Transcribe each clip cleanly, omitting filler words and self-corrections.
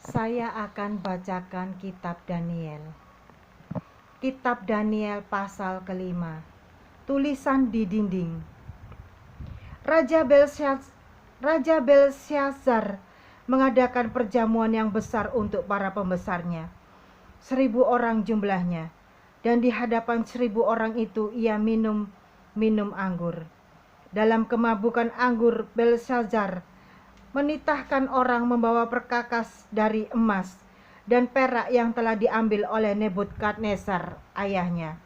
Saya akan bacakan kitab Daniel. Kitab Daniel pasal kelima. Tulisan di dinding. Raja Belsyazar mengadakan perjamuan yang besar untuk para pembesarnya. 1.000 orang jumlahnya. Dan di hadapan 1.000 orang itu ia minum anggur. Dalam kemabukan anggur, Belsyazar menitahkan orang membawa perkakas dari emas dan perak yang telah diambil oleh Nebukadnezar ayahnya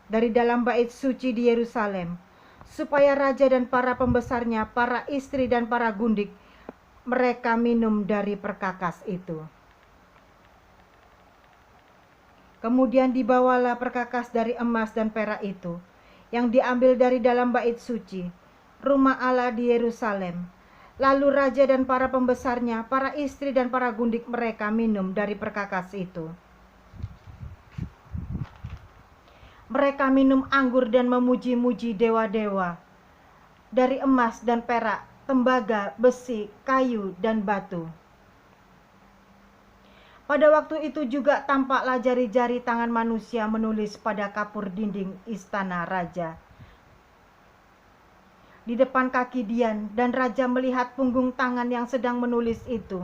dari dalam bait suci di Yerusalem, supaya raja dan para pembesarnya, para istri dan para gundik, mereka minum dari perkakas itu. Kemudian dibawalah perkakas dari emas dan perak itu, yang diambil dari dalam bait suci, rumah Allah di Yerusalem. Lalu raja dan para pembesarnya, para istri dan para gundik mereka minum dari perkakas itu. Mereka minum anggur dan memuji-muji dewa-dewa dari emas dan perak, tembaga, besi, kayu, dan batu. Pada waktu itu juga tampaklah jari-jari tangan manusia menulis pada kapur dinding istana raja di depan kaki Dian, dan raja melihat punggung tangan yang sedang menulis itu.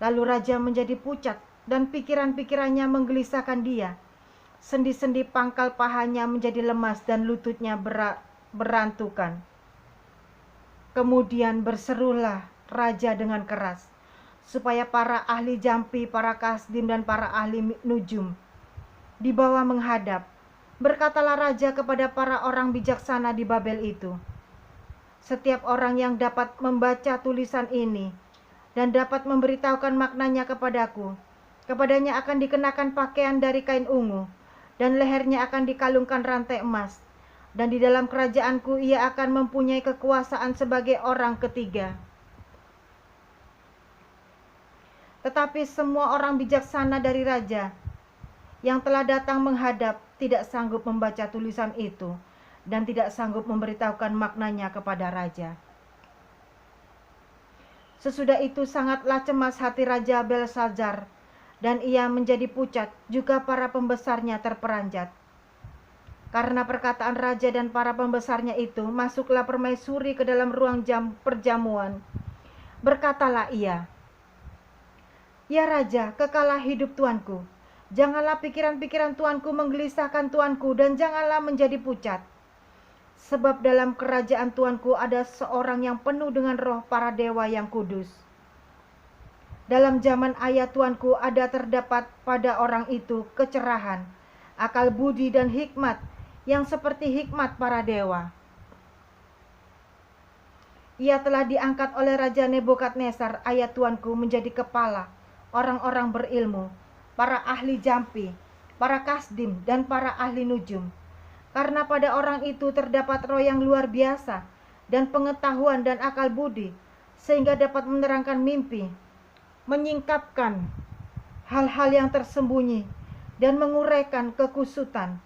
Lalu raja menjadi pucat dan pikiran-pikirannya menggelisahkan dia. Sendi-sendi pangkal pahanya menjadi lemas dan lututnya berantukan. Kemudian berserulah raja dengan keras, supaya para ahli jampi, para kasdim, dan para ahli nujum dibawa menghadap. Berkatalah raja kepada para orang bijaksana di Babel itu, setiap orang yang dapat membaca tulisan ini dan dapat memberitahukan maknanya kepadaku, kepadanya akan dikenakan pakaian dari kain ungu, dan lehernya akan dikalungkan rantai emas, dan di dalam kerajaanku ia akan mempunyai kekuasaan sebagai orang ketiga. Tetapi semua orang bijaksana dari raja yang telah datang menghadap tidak sanggup membaca tulisan itu dan tidak sanggup memberitahukan maknanya kepada raja. Sesudah itu sangatlah cemas hati Raja Belsyazar, dan ia menjadi pucat, juga para pembesarnya terperanjat. Karena perkataan raja dan para pembesarnya itu, masuklah permaisuri ke dalam ruang perjamuan. Berkatalah ia, "Ya raja, kekalah hidup tuanku. Janganlah pikiran-pikiran tuanku menggelisahkan tuanku, dan janganlah menjadi pucat. Sebab dalam kerajaan tuanku ada seorang yang penuh dengan roh para dewa yang kudus. Dalam zaman ayah tuanku ada terdapat pada orang itu kecerahan, akal budi dan hikmat yang seperti hikmat para dewa. Ia telah diangkat oleh Raja Nebukadnezar ayah tuanku menjadi kepala orang-orang berilmu, para ahli jampi, para kasdim, dan para ahli nujum. Karena pada orang itu terdapat roh yang luar biasa dan pengetahuan dan akal budi, sehingga dapat menerangkan mimpi, menyingkapkan hal-hal yang tersembunyi, dan menguraikan kekusutan,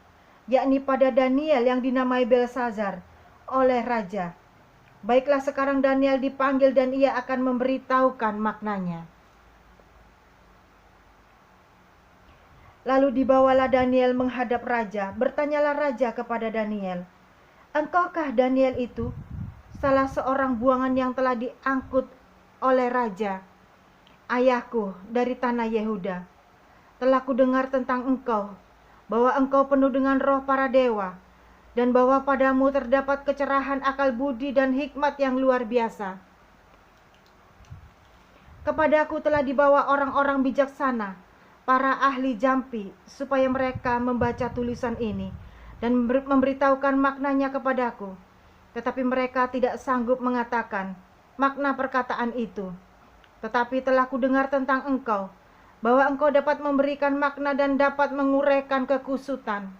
yakni pada Daniel yang dinamai Belsyazar oleh raja. Baiklah, sekarang Daniel dipanggil dan ia akan memberitahukan maknanya." Lalu dibawalah Daniel menghadap raja. Bertanyalah raja kepada Daniel, "Engkaukah Daniel itu, salah seorang buangan yang telah diangkut oleh raja ayahku dari tanah Yehuda? Telah kudengar tentang engkau, bahwa engkau penuh dengan roh para dewa, dan bahwa padamu terdapat kecerahan akal budi dan hikmat yang luar biasa. Kepadaku telah dibawa orang-orang bijaksana, para ahli jampi, supaya mereka membaca tulisan ini dan memberitahukan maknanya kepadaku. Tetapi mereka tidak sanggup mengatakan makna perkataan itu. Tetapi telah kudengar tentang engkau, bahwa engkau dapat memberikan makna dan dapat menguraikan kekusutan.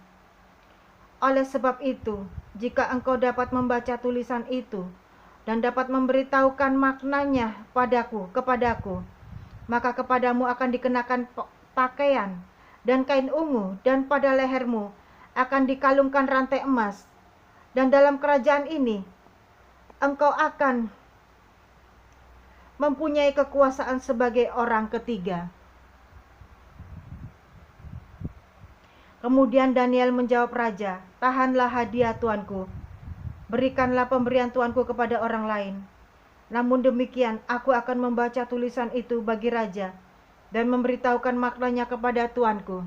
Oleh sebab itu, jika engkau dapat membaca tulisan itu dan dapat memberitahukan maknanya kepadaku, maka kepadamu akan dikenakan pakaian dan kain ungu, dan pada lehermu akan dikalungkan rantai emas, dan dalam kerajaan ini engkau akan mempunyai kekuasaan sebagai orang ketiga. Kemudian Daniel menjawab raja, "Tahanlah hadiah tuanku, berikanlah pemberian tuanku kepada orang lain. Namun demikian, aku akan membaca tulisan itu bagi raja dan memberitahukan maknanya kepada tuanku.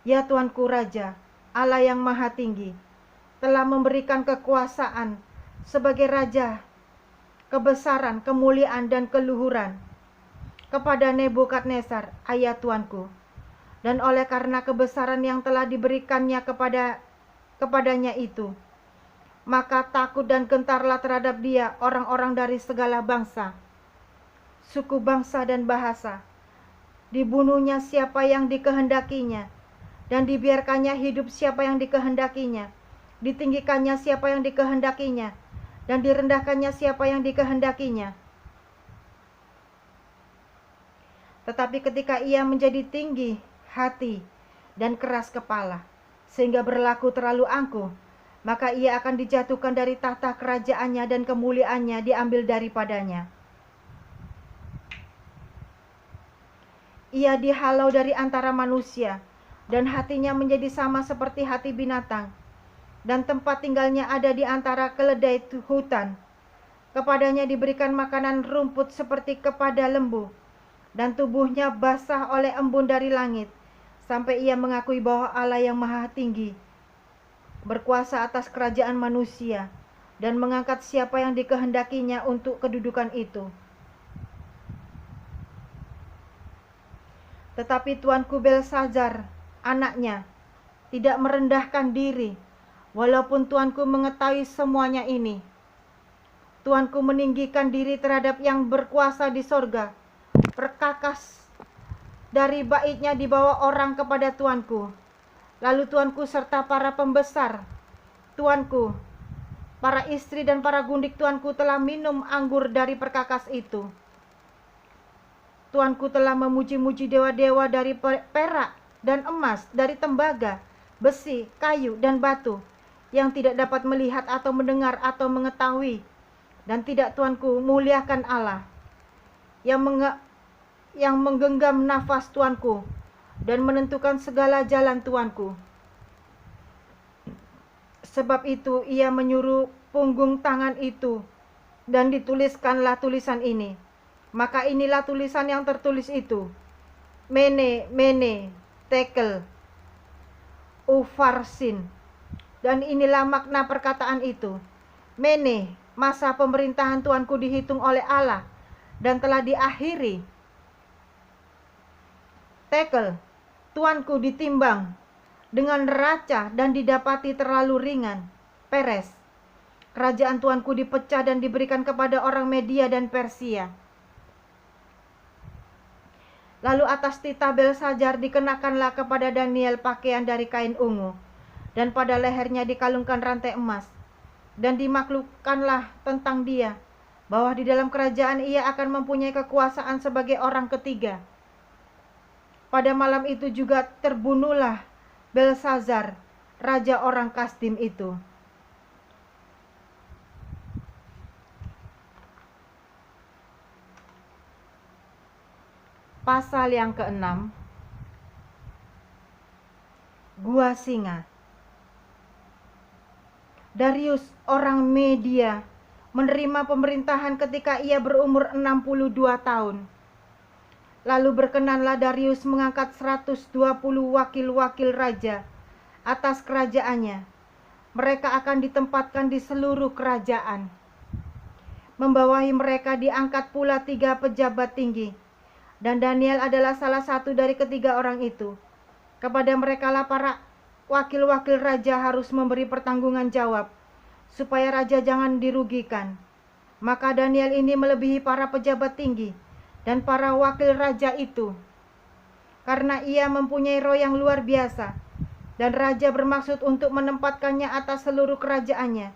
Ya tuanku raja, Allah yang maha tinggi telah memberikan kekuasaan sebagai raja, kebesaran, kemuliaan, dan keluhuran kepada Nebukadnezar, ayah tuanku. Dan oleh karena kebesaran yang telah diberikannya kepadanya itu, maka takut dan gentarlah terhadap dia orang-orang dari segala bangsa, suku, bangsa, dan bahasa. Dibunuhnya siapa yang dikehendakinya, dan dibiarkannya hidup siapa yang dikehendakinya. Ditinggikannya siapa yang dikehendakinya, dan direndahkannya siapa yang dikehendakinya. Tetapi ketika ia menjadi tinggi hati dan keras kepala, sehingga berlaku terlalu angkuh, maka ia akan dijatuhkan dari tahta kerajaannya dan kemuliaannya diambil daripadanya. Ia dihalau dari antara manusia, dan hatinya menjadi sama seperti hati binatang, dan tempat tinggalnya ada di antara keledai hutan. Kepadanya diberikan makanan rumput seperti kepada lembu, dan tubuhnya basah oleh embun dari langit, sampai ia mengakui bahwa Allah yang maha tinggi berkuasa atas kerajaan manusia, dan mengangkat siapa yang dikehendakinya untuk kedudukan itu. Tetapi tuanku Belsazar, anaknya, tidak merendahkan diri, walaupun tuanku mengetahui semuanya ini. Tuanku meninggikan diri terhadap yang berkuasa di sorga, perkakas dari baitnya dibawa orang kepada tuanku. Lalu tuanku serta para pembesar tuanku, para istri dan para gundik tuanku telah minum anggur dari perkakas itu. Tuanku telah memuji-muji dewa-dewa dari perak dan emas, dari tembaga, besi, kayu, dan batu, yang tidak dapat melihat atau mendengar atau mengetahui. Dan tidak tuanku muliakan Allah yang menggenggam nafas tuanku dan menentukan segala jalan tuanku. Sebab itu ia menyuruh punggung tangan itu, dan dituliskanlah tulisan ini. Maka inilah tulisan yang tertulis itu: Mene, Mene, Tekel, Ufarsin. Dan inilah makna perkataan itu: Mene, masa pemerintahan tuanku dihitung oleh Allah dan telah diakhiri. Tekel, tuanku ditimbang dengan neraca dan didapati terlalu ringan. Peres, kerajaan tuanku dipecah dan diberikan kepada orang Media dan Persia. Lalu atas tita Belsazar dikenakanlah kepada Daniel pakaian dari kain ungu, dan pada lehernya dikalungkan rantai emas. Dan dimaklumkanlah tentang dia, bahwa di dalam kerajaan ia akan mempunyai kekuasaan sebagai orang ketiga. Pada malam itu juga terbunuhlah Belsazar, raja orang Kasdim itu. Pasal yang ke-6, Gua Singa. Darius orang Media menerima pemerintahan ketika ia berumur 62 tahun. Lalu berkenanlah Darius mengangkat 120 wakil-wakil raja atas kerajaannya. Mereka akan ditempatkan di seluruh kerajaan. Membawahi mereka diangkat pula 3 pejabat tinggi, dan Daniel adalah salah satu dari ketiga orang itu. Kepada merekalah para wakil-wakil raja harus memberi pertanggungan jawab, supaya raja jangan dirugikan. Maka Daniel ini melebihi para pejabat tinggi dan para wakil raja itu, karena ia mempunyai roh yang luar biasa, dan raja bermaksud untuk menempatkannya atas seluruh kerajaannya.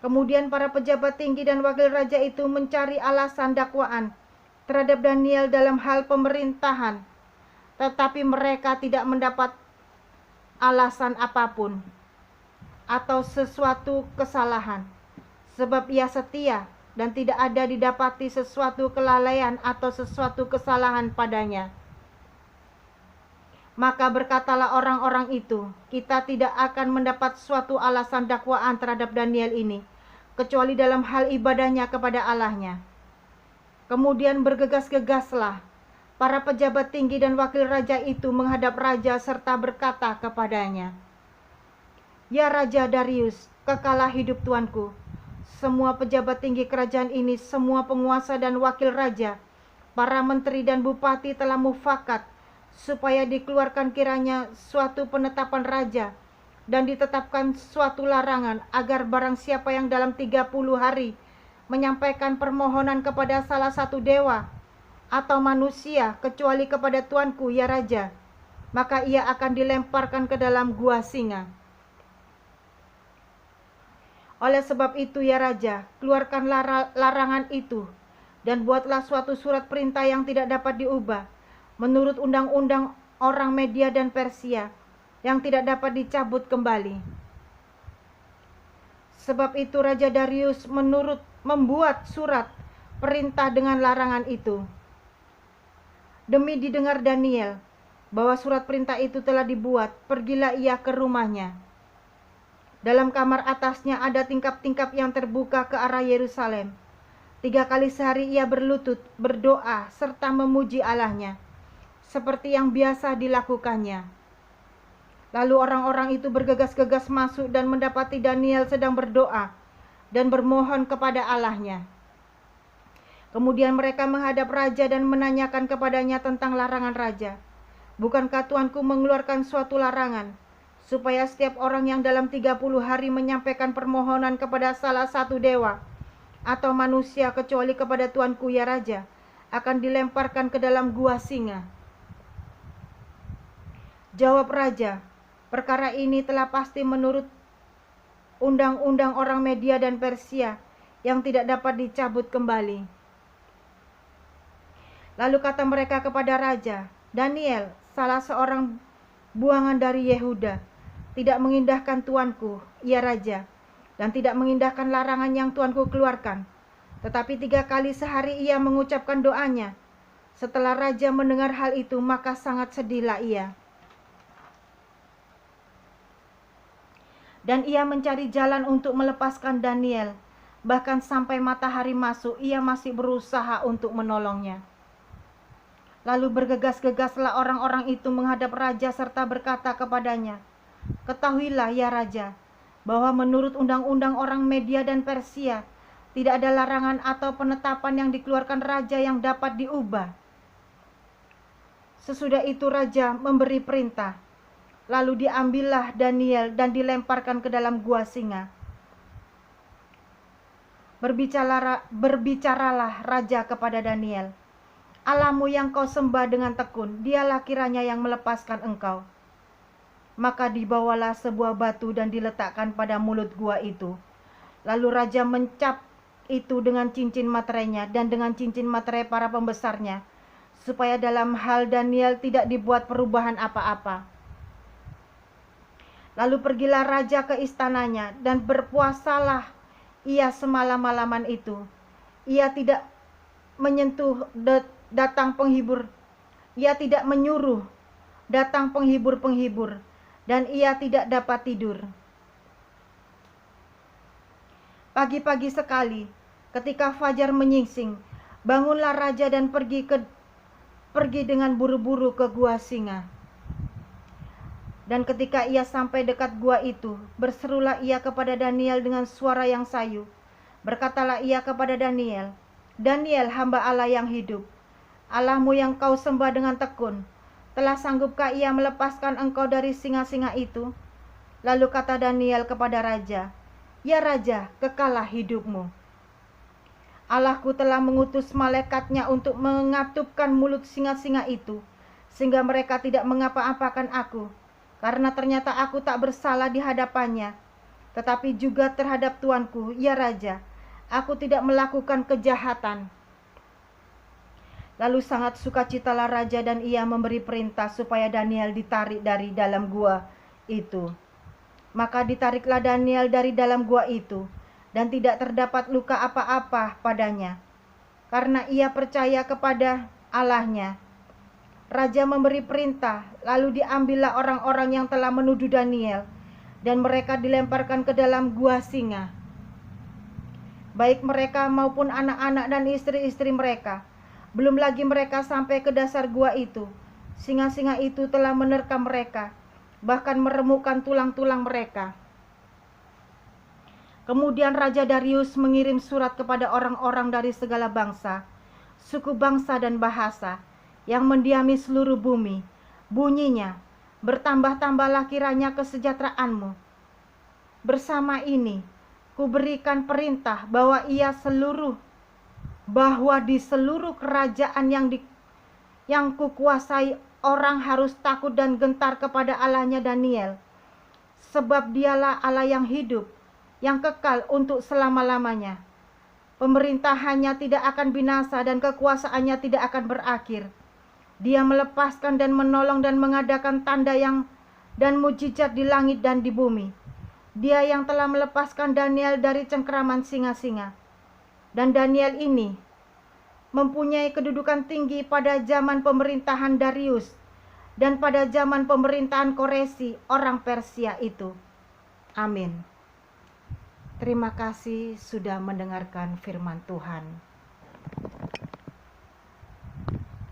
Kemudian para pejabat tinggi dan wakil raja itu mencari alasan dakwaan terhadap Daniel dalam hal pemerintahan, tetapi mereka tidak mendapat alasan apapun atau sesuatu kesalahan, sebab ia setia dan tidak ada didapati sesuatu kelalaian atau sesuatu kesalahan padanya. Maka berkatalah orang-orang itu, kita tidak akan mendapat suatu alasan dakwaan terhadap Daniel ini, kecuali dalam hal ibadahnya kepada Allahnya. Kemudian bergegas-gegaslah para pejabat tinggi dan wakil raja itu menghadap raja serta berkata kepadanya, "Ya Raja Darius, kekalah hidup tuanku. Semua pejabat tinggi kerajaan ini, semua penguasa dan wakil raja, para menteri dan bupati telah mufakat supaya dikeluarkan kiranya suatu penetapan raja dan ditetapkan suatu larangan agar barang siapa yang dalam 30 hari menyampaikan permohonan kepada salah satu dewa atau manusia kecuali kepada tuanku ya raja, maka ia akan dilemparkan ke dalam gua singa. Oleh sebab itu ya raja, keluarkan larangan itu dan buatlah suatu surat perintah yang tidak dapat diubah menurut undang-undang orang Media dan Persia yang tidak dapat dicabut kembali." Sebab itu Raja Darius membuat surat perintah dengan larangan itu. Demi didengar Daniel bahwa surat perintah itu telah dibuat, pergilah ia ke rumahnya. Dalam kamar atasnya ada tingkap-tingkap yang terbuka ke arah Yerusalem. 3 kali sehari ia berlutut, berdoa, serta memuji Allahnya, seperti yang biasa dilakukannya. Lalu orang-orang itu bergegas-gegas masuk dan mendapati Daniel sedang berdoa dan bermohon kepada Allahnya. Kemudian mereka menghadap raja dan menanyakan kepadanya tentang larangan raja. "Bukankah tuanku mengeluarkan suatu larangan, supaya setiap orang yang dalam 30 hari menyampaikan permohonan kepada salah satu dewa atau manusia kecuali kepada tuanku ya raja, akan dilemparkan ke dalam gua singa?" Jawab raja, "Perkara ini telah pasti menurut undang-undang orang Media dan Persia yang tidak dapat dicabut kembali." Lalu kata mereka kepada raja, "Daniel, salah seorang buangan dari Yehuda, tidak mengindahkan tuanku, ya raja, dan tidak mengindahkan larangan yang tuanku keluarkan. Tetapi 3 kali sehari ia mengucapkan doanya. Setelah raja mendengar hal itu, maka sangat sedihlah ia. Dan ia mencari jalan untuk melepaskan Daniel. Bahkan sampai matahari masuk, ia masih berusaha untuk menolongnya." Lalu bergegas-gegaslah orang-orang itu menghadap raja serta berkata kepadanya, "Ketahuilah ya raja, bahwa menurut undang-undang orang Media dan Persia, tidak ada larangan atau penetapan yang dikeluarkan raja yang dapat diubah." Sesudah itu raja memberi perintah. Lalu diambillah Daniel dan dilemparkan ke dalam gua singa. Berbicaralah raja kepada Daniel, "Allahmu yang kau sembah dengan tekun, dialah kiranya yang melepaskan engkau." Maka dibawalah sebuah batu dan diletakkan pada mulut gua itu. Lalu raja mencap itu dengan cincin materainya dan dengan cincin materai para pembesarnya, supaya dalam hal Daniel tidak dibuat perubahan apa-apa. Lalu pergilah raja ke istananya dan berpuasalah ia semalam-malaman itu. Ia tidak menyentuh datang penghibur. Ia tidak menyuruh datang penghibur-penghibur, dan ia tidak dapat tidur. Pagi-pagi sekali, ketika fajar menyingsing, bangunlah raja dan pergi dengan buru-buru ke gua singa. Dan ketika ia sampai dekat gua itu, berserulah ia kepada Daniel dengan suara yang sayu. Berkatalah ia kepada Daniel, "Daniel, hamba Allah yang hidup, Allahmu yang kau sembah dengan tekun, telah sanggupkah ia melepaskan engkau dari singa-singa itu?" Lalu kata Daniel kepada raja, "Ya raja, kekalah hidupmu. Allahku telah mengutus malaikatnya untuk mengatupkan mulut singa-singa itu, sehingga mereka tidak mengapa-apakan aku. Karena ternyata aku tak bersalah di hadapannya, tetapi juga terhadap tuanku, ya raja, aku tidak melakukan kejahatan." Lalu sangat sukacitalah raja dan ia memberi perintah supaya Daniel ditarik dari dalam gua itu. Maka ditariklah Daniel dari dalam gua itu, dan tidak terdapat luka apa-apa padanya, karena ia percaya kepada Allahnya. Raja memberi perintah, lalu diambillah orang-orang yang telah menuduh Daniel, dan mereka dilemparkan ke dalam gua singa. Baik mereka maupun anak-anak dan istri-istri mereka. Belum lagi mereka sampai ke dasar gua itu, singa-singa itu telah menerkam mereka, bahkan meremukkan tulang-tulang mereka. Kemudian Raja Darius mengirim surat kepada orang-orang dari segala bangsa, suku bangsa dan bahasa yang mendiami seluruh bumi. Bunyinya, bertambah-tambahlah kiranya kesejahteraanmu. Bersama ini, kuberikan perintah bahwa di seluruh kerajaan yang kukuasai, orang harus takut dan gentar kepada Allahnya Daniel, sebab dialah Allah yang hidup, yang kekal untuk selama-lamanya. Pemerintahannya tidak akan binasa dan kekuasaannya tidak akan berakhir. Dia melepaskan dan menolong dan mengadakan tanda dan mujizat di langit dan di bumi. Dia yang telah melepaskan Daniel dari cengkeraman singa-singa. Dan Daniel ini mempunyai kedudukan tinggi pada zaman pemerintahan Darius dan pada zaman pemerintahan Koresi orang Persia itu. Amin. Terima kasih sudah mendengarkan firman Tuhan.